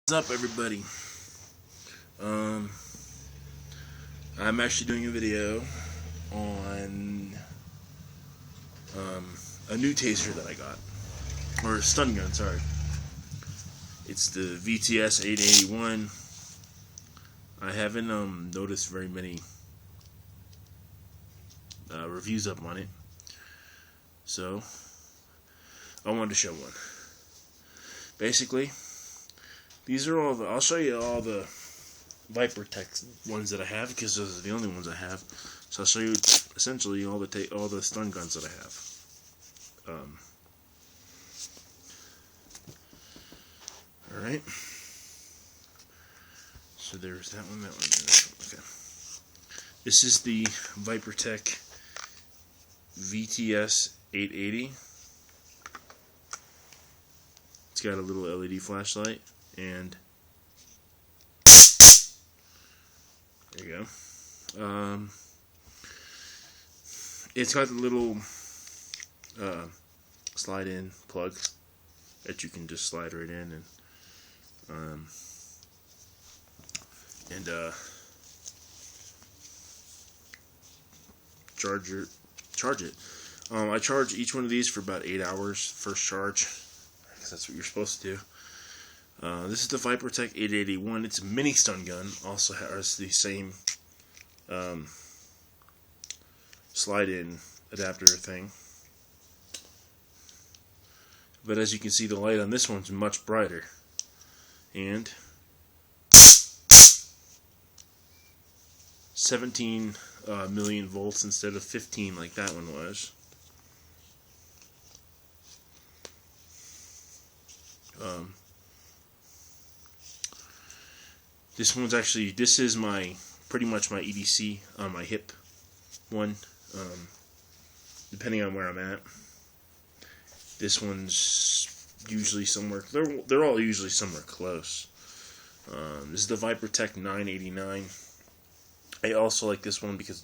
What's up, everybody? I'm actually doing a video on a new taser that I got, or a stun gun. Sorry, it's the VTS 881. I haven't noticed very many reviews up on it, so I wanted to show one. Basically, these are all I'll show you all the vipertek ones that I have, because those are the only ones I have. So I'll show you essentially all the stun guns that I have. All right. So there's that one, and this one. Okay. This is the vipertek VTS 880. It's got a little LED flashlight, and there you go. It's got the little slide-in plug that you can just slide right in and charge it. I charge each one of these for about 8 hours first charge, because that's what you're supposed to do. This is the vipertek 881. It's a mini stun gun. Also has the same slide-in adapter thing. But as you can see, the light on this one's much brighter. And 17 million volts instead of 15 like that one was. This is pretty much my EDC on my hip one, depending on where I'm at. This one's usually somewhere, they're all usually somewhere close. This is the vipertek 989. I also like this one because